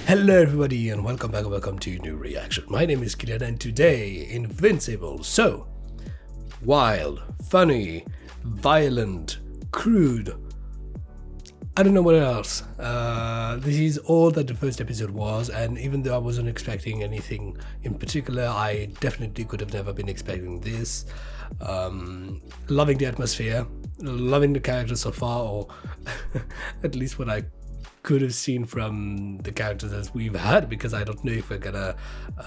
Hello everybody and welcome back and welcome to New Reaction. My name is Kilian and today, Invincible. So, wild, funny, violent, crude. I don't know what else. This is all that the first episode was, and even though I wasn't expecting anything in particular, I definitely could have never been expecting this. Loving the atmosphere, loving the characters so far, or at least what I could have seen from the characters as we've had, because I don't know if we're gonna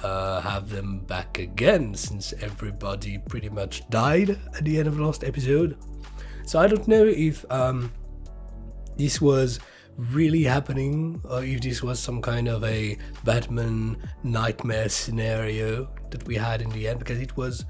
have them back again, since everybody pretty much died at the end of the last episode. So I don't know if this was really happening, or if this was some kind of a Batman nightmare scenario that we had in the end, because it was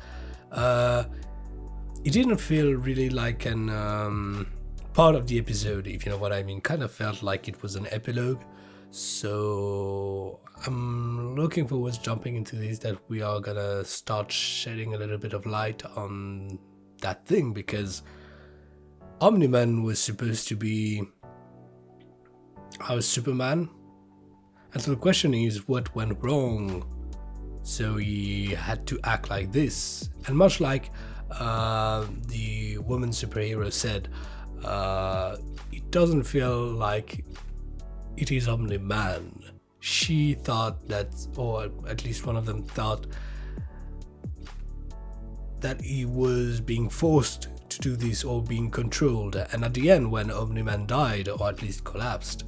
it didn't feel really like an part of the episode, if you know what I mean. Kind of felt like it was an epilogue. So I'm looking forward to jumping into this, that we are gonna start shedding a little bit of light on that thing, because Omni-Man was supposed to be our Superman, and so the question is, what went wrong so he had to act like this? And much like the woman superhero said, it doesn't feel like it is Omni-Man. She thought that, or at least one of them thought, that he was being forced to do this or being controlled. And at the end, when Omni-Man died, or at least collapsed,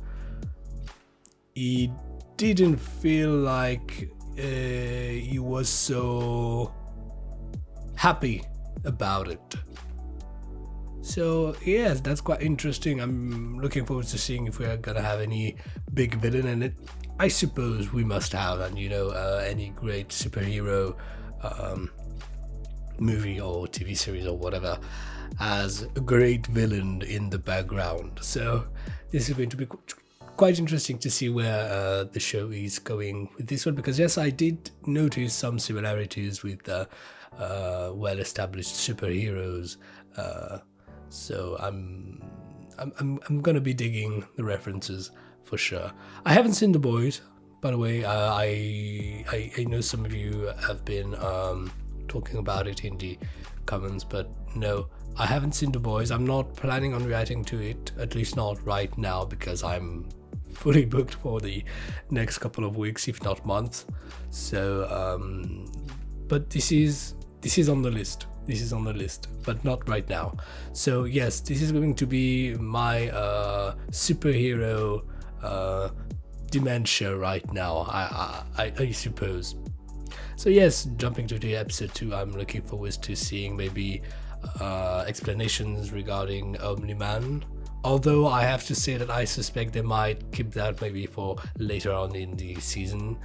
he didn't feel like he was so happy about it. So yes, that's quite interesting. I'm looking forward to seeing if we're gonna have any big villain in it. I suppose we must have, and you know, any great superhero movie or TV series or whatever has a great villain in the background. So this is going to be quite interesting to see where the show is going with this one, because yes, I did notice some similarities with well-established superheroes. So I'm gonna be digging the references for sure. I haven't seen The Boys, by the way. I know some of you have been talking about it in the comments, but no, I haven't seen The Boys. I'm not planning on reacting to it, at least not right now, because I'm fully booked for the next couple of weeks, if not months. So but this is on the list. This is on the list, but not right now. So yes, this is going to be my superhero dementia right now, I suppose. So yes, jumping to the episode 2, I'm looking forward to seeing maybe explanations regarding Omni-Man. Although I have to say that I suspect they might keep that maybe for later on in the season.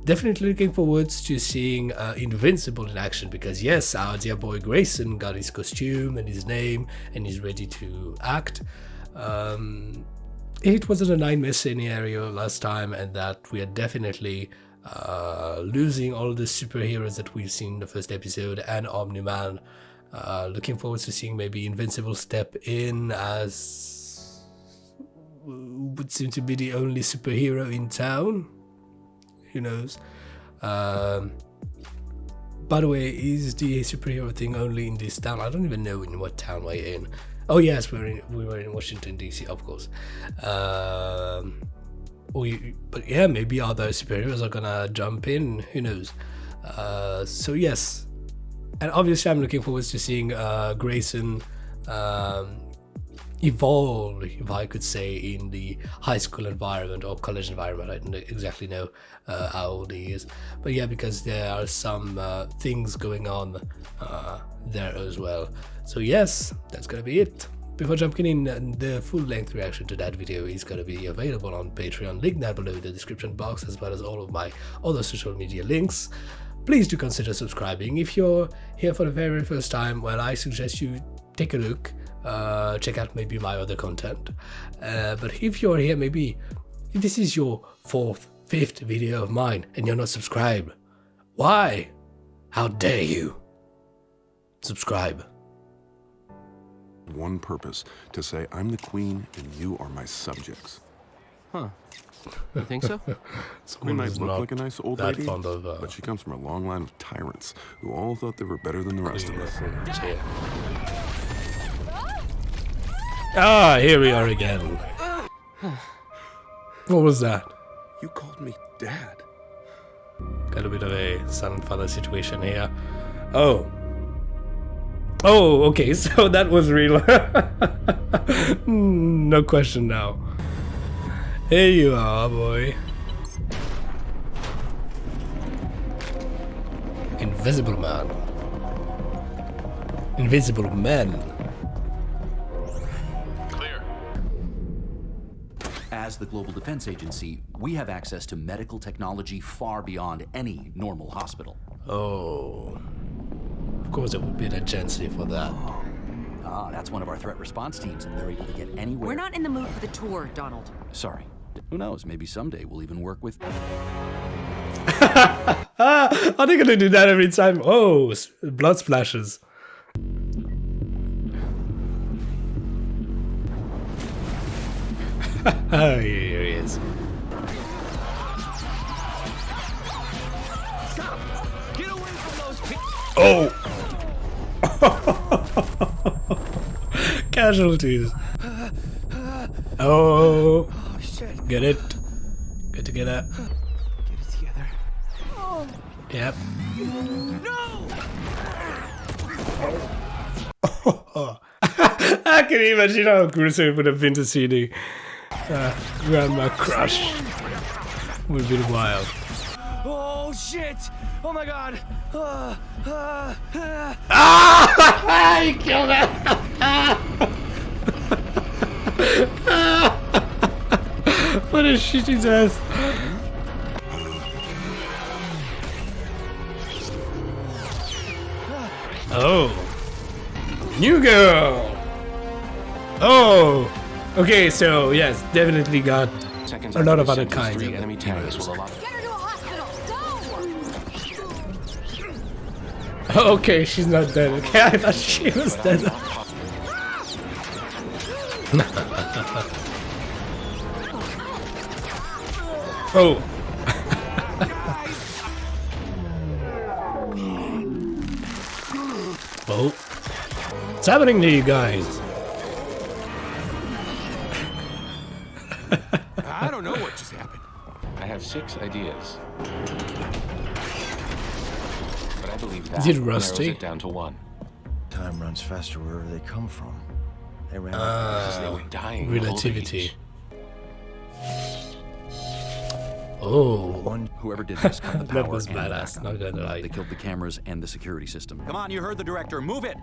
Definitely looking forward to seeing Invincible in action, because yes, our dear boy Grayson got his costume and his name and he's ready to act. It wasn't a nightmare scenario last time, and that we are definitely losing all the superheroes that we've seen in the first episode and Omni-Man. Looking forward to seeing maybe Invincible step in as would seem to be the only superhero in town. Who knows? By the way, is the superhero thing only in this town? I don't even know in what town we're in. Oh yes, we were in Washington DC, of course. But yeah, maybe other superheroes are gonna jump in. Who knows? So yes, and obviously I'm looking forward to seeing Grayson evolve, if I could say, in the high school environment or college environment. I don't exactly know how old he is, but yeah, because there are some things going on there as well. So yes, that's gonna be it. Before jumping in, the full-length reaction to that video is going to be available on Patreon, link down below in the description box, as well as all of my other social media links. Please do consider subscribing. If you're here for the very first time, well, I suggest you take a look, check out maybe my other content. But if you're here, maybe if this is your 4th, 5th video of mine and you're not subscribed, why? How dare you? Subscribe. One purpose, to say I'm the queen and you are my subjects. Huh. You think so? We Someone might who's look not like a nice old that lady, fond of but she comes from a long line of tyrants who all thought they were better than the rest of us. Yeah. Ah, here we are again. What was that? You called me Dad. Got a bit of a son and father situation here. Oh. Oh, okay, so that was real. No question now. Here you are, boy. Invisible Man. Invisible Men. Clear. As the Global Defense Agency, we have access to medical technology far beyond any normal hospital. Oh. Of course, it would be an agency for that. That's one of our threat response teams. They're able to get anywhere. We're not in the mood for the tour, Donald. Sorry. Who knows? Maybe someday we'll even work with. Are they gonna do that every time? Oh, blood splashes. Oh, here he is. Get away from those people. Oh! Casualties. Oh, Shit. get it. Good to get it. Get it together. Yep. No! I can imagine how gruesome it would have been to see the grandma crush. Would have been wild. Oh shit! Oh my god! Ah! He killed her! What a shitty death. Oh. New girl! Oh! Okay, so yes, definitely got Seconds a lot after of the other sentence, kinds 3 of enemy tanks will allow. Get her to a hospital! Go! Okay, she's not dead. Okay, I thought she was dead. Oh. Oh. What's happening to you guys? I don't know what just happened. I have 6 ideas. But I believe that Is it narrows rusty? it down to 1. Time runs faster wherever they come from. They ran Because they were dying of old Relativity. age. Oh. Whoever did this cut the power. That was and the badass, backup. not gonna lie. They killed the cameras and the security system. Come on, you heard the director. Move it.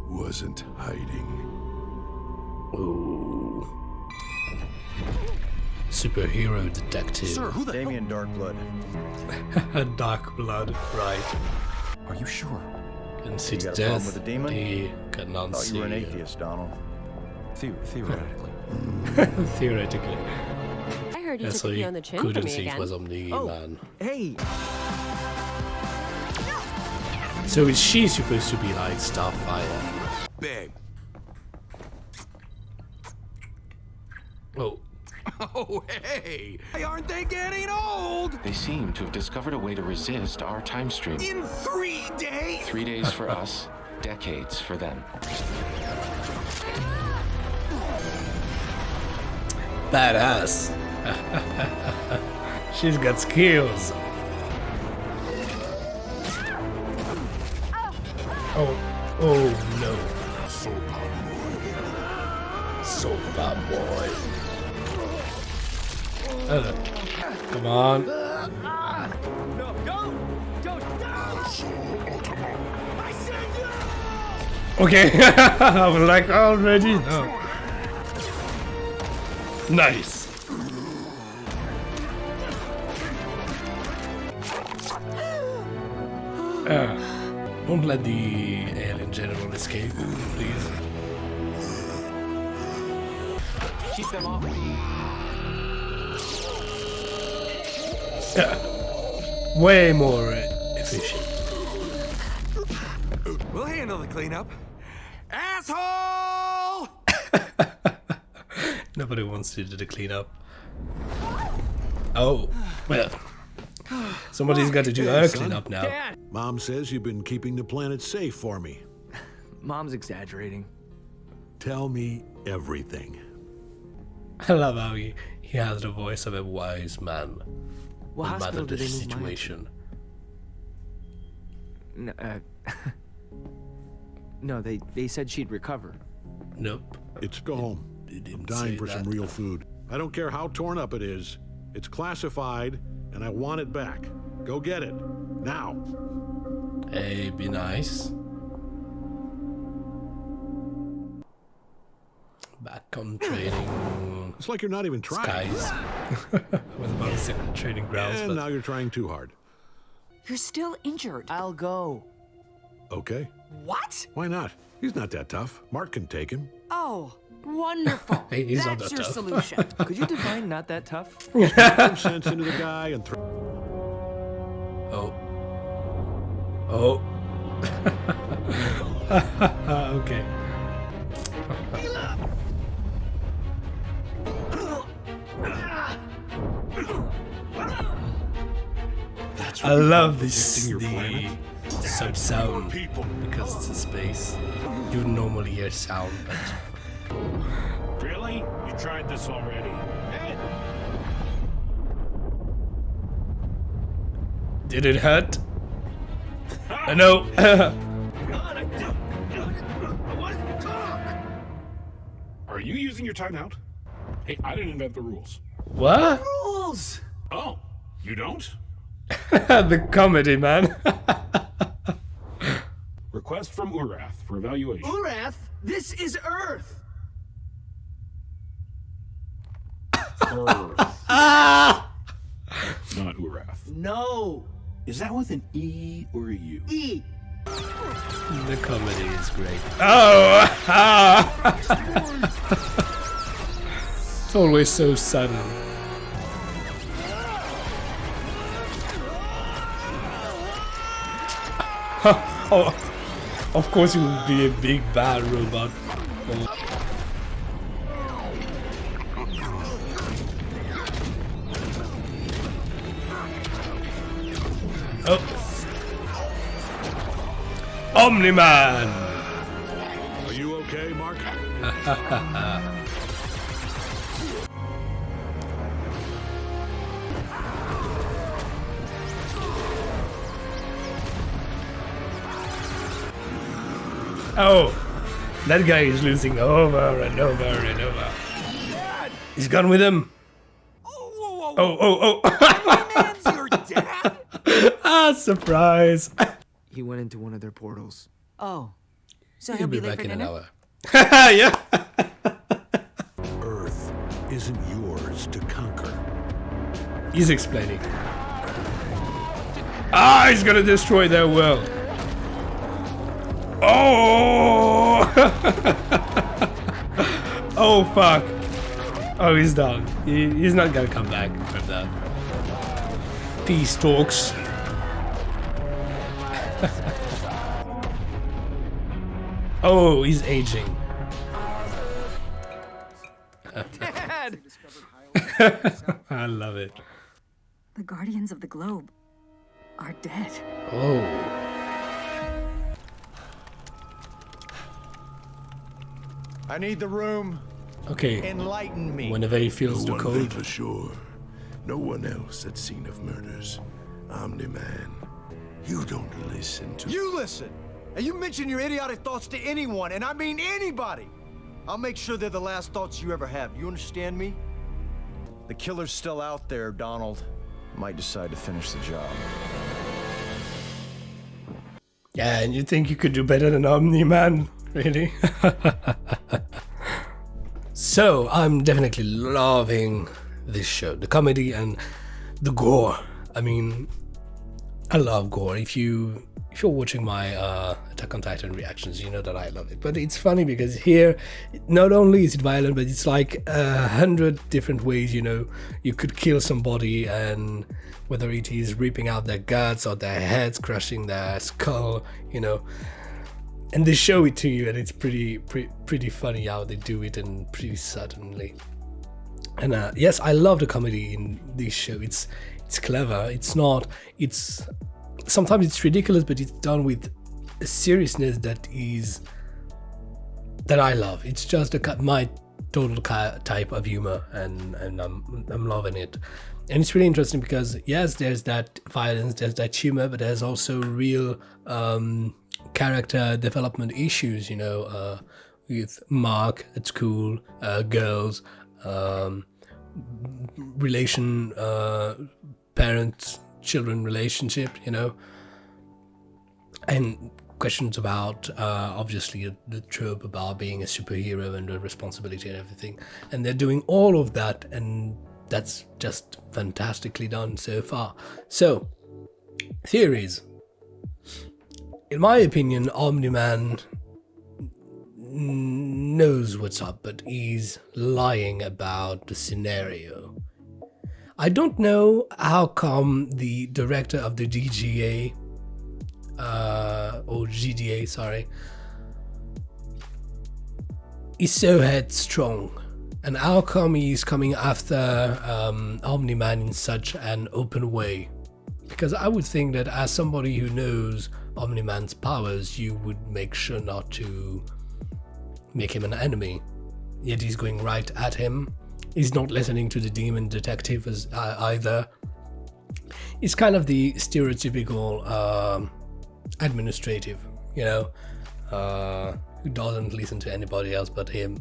Wasn't hiding. Ooh. Superhero detective. Sir, who the hell? Damien Darkblood. Dark blood, right. Are you sure? Can see You got a problem death. with the demon? He cannot Thought see. you were an atheist, Donald. Theoretically. Theoretically. I heard you Yeah, took so a pee he on the chin for couldn't me see it again. was Omni-Man. Hey! So is she supposed to be like Starfire? Babe. Oh. Oh, hey! Aren't they getting old? They seem to have discovered a way to resist our time stream. In 3 days? 3 days for us, decades for them. Badass. She's got skills. Oh, oh no. So bad boy. Come on. No, don't! Don't! I said no! Okay. I was like already. No. Nice. Don't let the alien general escape, please. Keep them off me. Way more efficient. We'll handle the cleanup. Asshole! Nobody wants to do the cleanup. Oh, well. Somebody's got to do her cleanup now. Dad! Mom says you've been keeping the planet safe for me. Mom's exaggerating. Tell me everything. I love how he has the voice of a wise man. What No matter hospital the did they move Maya to? situation. No, they said she'd recover. Nope. It's go home. They I'm didn't dying say for some that. real food. I don't care how torn up it is. It's classified, and I want it back. Go get it. Now. Hey, be nice. Back on training It's like you're not even trying. skies. I was about to say training grounds, And but now you're trying too hard. You're still injured. I'll go. Okay. What? Why not? He's not that tough. Mark can take him. Oh, wonderful. Hey, he's not That's that your tough. solution. Could you define not that tough? Some sense into the guy and throw. oh. Oh. Okay. I love this the sub sound because it's a space. You normally hear sound, but Really? You tried this already? did it hurt? No. Are you using your timeout? Hey, I didn't invent the rules. What? Rules! Oh, you don't? The comedy, man. Request from Urath for evaluation. Urath, this is Earth! Earth. Not Urath. No! Is that with an E or a U? E! The comedy is great. Oh! It's always so sudden. Oh, of course it would be a big bad robot. Oh. Omni-Man! Are you okay, Mark? Oh, that guy is losing over and over and over. He's gone with him. Oh. Man's your dad? Ah, surprise. He went into one of their portals. Oh, so He'll he'll be be late back for in an dinner? hour. Yeah. Earth isn't yours to conquer. He's explaining. Ah, he's gonna destroy their world. Oh! Oh, fuck. Oh, he's done. He's not gonna come back from that. Peace talks. Oh, he's aging. Dad! I love it. The Guardians of the Globe are dead. Oh. I need the room. Okay. Enlighten me. Whenever he feels the One cold. thing for sure, no one else at scene of murders. Omni-Man, you don't listen to... You listen! And you mention your idiotic thoughts to anyone, and I mean anybody! I'll make sure they're the last thoughts you ever have. You understand me? The killer's still out there, Donald. Might decide to finish the job. Yeah, and you think you could do better than Omni-Man? Really? So, I'm definitely loving this show. The comedy and the gore. I mean, I love gore. If you're watching my Attack on Titan reactions, you know that I love it. But it's funny because here, not only is it violent, but it's like 100 different ways, you know, you could kill somebody, and whether it is ripping out their guts or their heads, crushing their skull, you know. And they show it to you, and it's pretty funny how they do it, and pretty suddenly. And yes, I love the comedy in this show. It's clever. It's not. It's sometimes it's ridiculous, but it's done with a seriousness that I love. It's just my total type of humor, and I'm loving it. And it's really interesting because yes, there's that violence, there's that humor, but there's also real character development issues, with Mark at school, girls, parent-children relationship, and questions about obviously the trope about being a superhero and the responsibility and everything. And they're doing all of that, and that's just fantastically done so far. So, theories. In my opinion, Omni-Man knows what's up, but he's lying about the scenario. I don't know how come the director of the GDA, is so headstrong, and how come he's coming after Omni-Man in such an open way? Because I would think that as somebody who knows Omni-Man's powers, you would make sure not to make him an enemy. Yet he's going right at him. He's not listening to the demon detective either. He's kind of the stereotypical administrative, who doesn't listen to anybody else but him.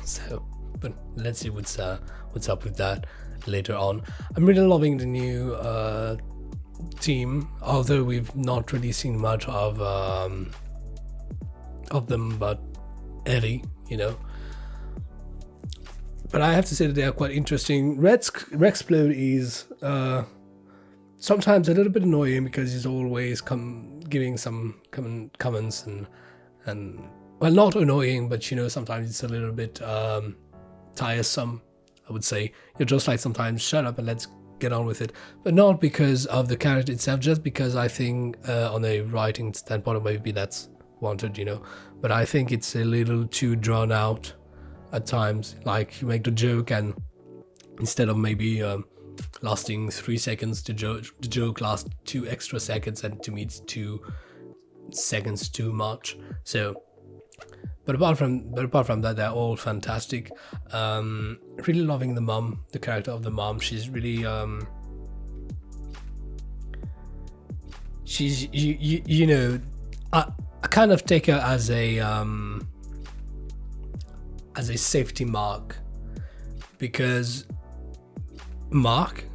So, but let's see what's up with that later on. I'm really loving the new team, although we've not really seen much of them, but Eddie, But I have to say that they are quite interesting. Rexplode is sometimes a little bit annoying because he's always giving some comments and well, not annoying, but sometimes it's a little bit tiresome, I would say. You're just like, sometimes shut up and let's get on with it. But not because of the character itself, just because I think on a writing standpoint, maybe that's wanted, But I think it's a little too drawn out at times. Like, you make the joke, and instead of maybe lasting 3 seconds, the joke lasts 2 extra seconds, and to me it's 2 seconds too much. So, but apart from that, they're all fantastic. Really loving the mom, the character of the mom. She's really she's I kind of take her as a safety mark, because Mark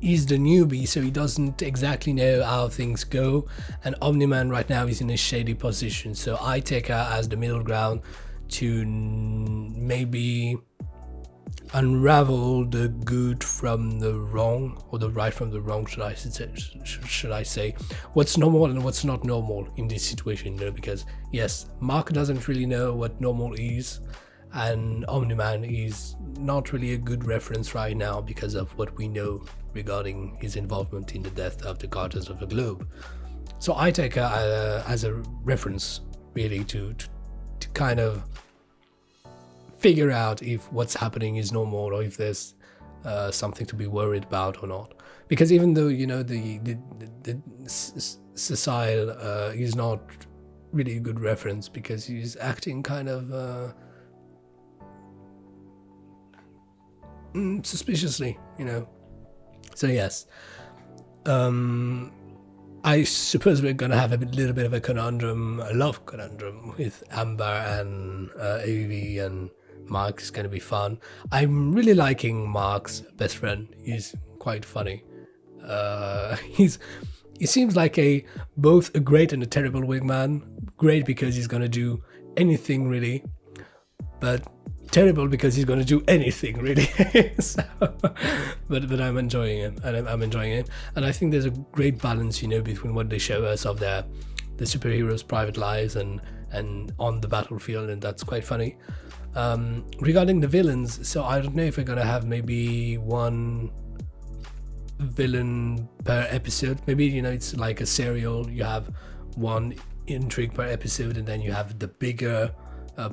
he's the newbie, so he doesn't exactly know how things go, and Omni-Man right now is in a shady position, so I take her as the middle ground to maybe unravel the good from the wrong, or the right from the wrong, should I say, what's normal and what's not normal in this situation, because yes, Mark doesn't really know what normal is, and Omni-Man is not really a good reference right now because of what we know regarding his involvement in the death of the Guardians of the Globe. So I take her as a reference, really, to kind of figure out if what's happening is normal, or if there's something to be worried about or not. Because even though the Cecile is not really a good reference, because he's acting kind of suspiciously, So yes, I suppose we're gonna have a little bit of a conundrum, a love conundrum with Amber and Evie, and Mark's gonna be fun. I'm really liking Mark's best friend. He's quite funny. He seems like both a great and a terrible wingman. Great because he's gonna do anything really, but terrible because he's going to do anything really. So, but I'm enjoying it, and I'm enjoying it, and I think there's a great balance, between what they show us of the superheroes' private lives and on the battlefield, and that's quite funny. Regarding the villains, so I don't know if we're going to have maybe one villain per episode. Maybe it's like a serial. You have one intrigue per episode, and then you have the bigger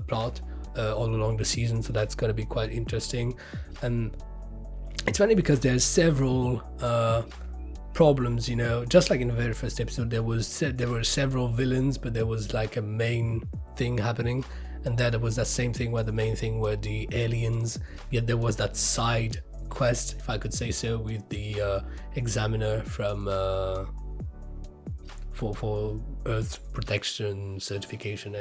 plot. all along the season, so that's going to be quite interesting. And it's funny because there's several problems, you know, just like in the very first episode, there were several villains, but there was like a main thing happening, and there was that same thing where the main thing were the aliens, yet there was that side quest, if I could say so, with the examiner from for Earth protection certification,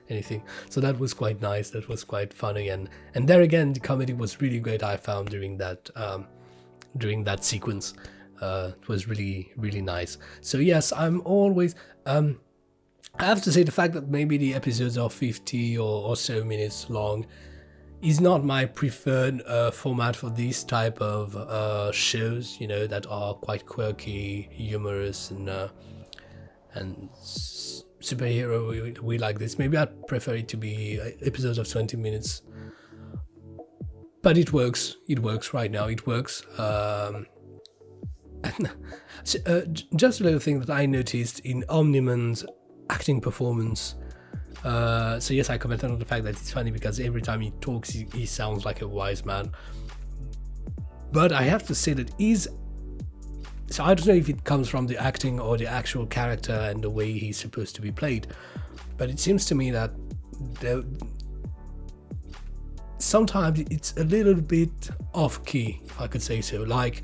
anything. So that was quite nice, that was quite funny, and there again the comedy was really great, I found, during that sequence. It was really nice. So yes, I'm always I have to say, the fact that maybe the episodes are 50 or so minutes long is not my preferred format for these type of shows, you know, that are quite quirky, humorous, and superhero. We like this. Maybe I'd prefer it to be episodes of 20 minutes, but it works. It works right now. It works. Just a little thing that I noticed in Omni-Man's acting performance. So yes, I commented on the fact that it's funny because every time he talks, he sounds like a wise man. But I have to say that so I don't know if it comes from the acting or the actual character and the way he's supposed to be played, but it seems to me that sometimes it's a little bit off-key, if I could say so. Like,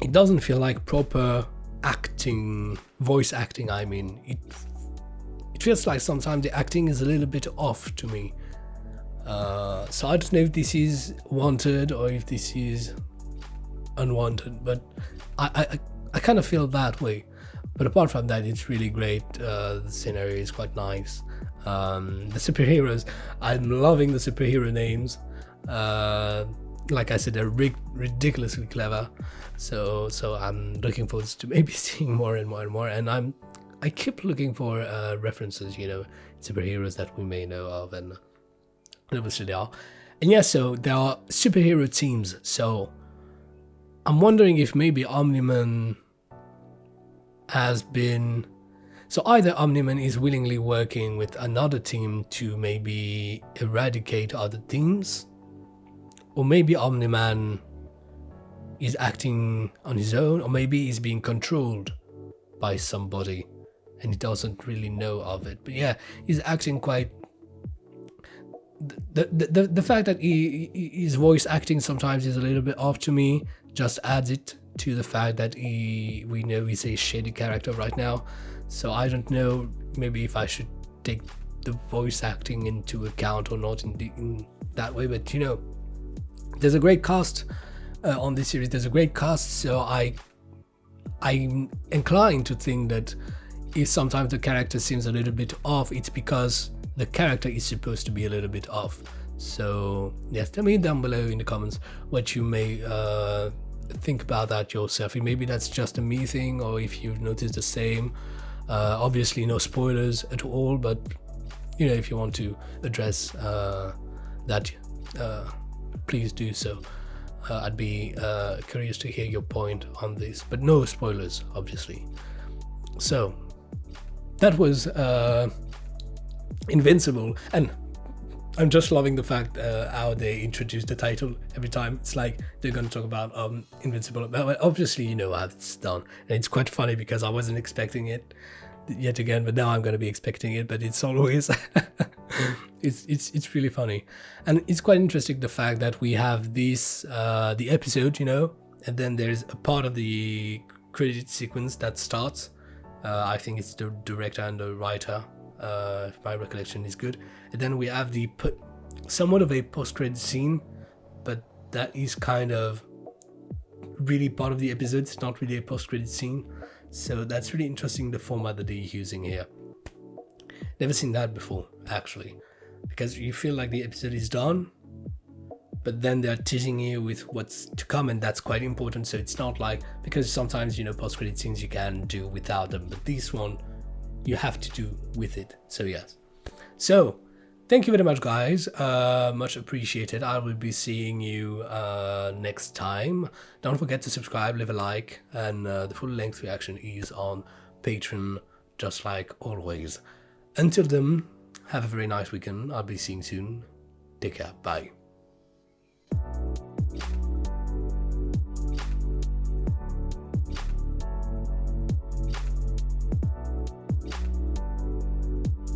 it doesn't feel like proper acting, voice acting, I mean. It feels like sometimes the acting is a little bit off to me. So I don't know if this is wanted or if this is unwanted, but I kind of feel that way. But apart from that, it's really great. The scenario is quite nice. The superheroes, I'm loving the superhero names. Like I said, they're ridiculously clever. So I'm looking forward to maybe seeing more and more and more. And I keep looking for references, you know, superheroes that we may know of, and obviously they are. And yeah, so there are superhero teams. So I'm wondering if maybe Omni-Man has been... So either Omni-Man is willingly working with another team to maybe eradicate other teams, or maybe Omni-Man is acting on his own, or maybe he's being controlled by somebody and he doesn't really know of it. But yeah, he's acting quite... The fact that his voice acting sometimes is a little bit off to me just adds it to the fact that we know he's a shady character right now. So I don't know maybe if I should take the voice acting into account or not in that way. But you know, there's a great cast on this series. There's a great cast, so I'm inclined to think that if sometimes the character seems a little bit off, it's because the character is supposed to be a little bit off. So yes, tell me down below in the comments what you may think about that yourself. Maybe that's just a me thing, or if you've noticed the same. Obviously no spoilers at all, but you know, if you want to address that, please do so. I'd be curious to hear your point on this, but no spoilers, obviously. So that was Invincible, and I'm just loving the fact how they introduce the title every time. It's like they're going to talk about Invincible. But obviously, you know how it's done, and it's quite funny because I wasn't expecting it yet again, but now I'm going to be expecting it. But it's always it's really funny, and it's quite interesting the fact that we have this the episode, you know, and then there's a part of the credit sequence that starts. I think it's the director and the writer, if my recollection is good. And then we have somewhat of a post-credit scene, but that is kind of really part of the episode. It's not really a post-credit scene. So that's really interesting, the format that they're using here. Never seen that before, actually. Because you feel like the episode is done, but then they're teasing you with what's to come, and that's quite important. So it's not like, because sometimes, you know, post-credit scenes you can do without them, but this one you have to do with it. So yes. So thank you very much, guys. Much appreciated. I will be seeing you next time. Don't forget to subscribe, leave a like, and the full length reaction is on Patreon, just like always. Until then, Have a very nice weekend. I'll be seeing you soon. Take care. Bye.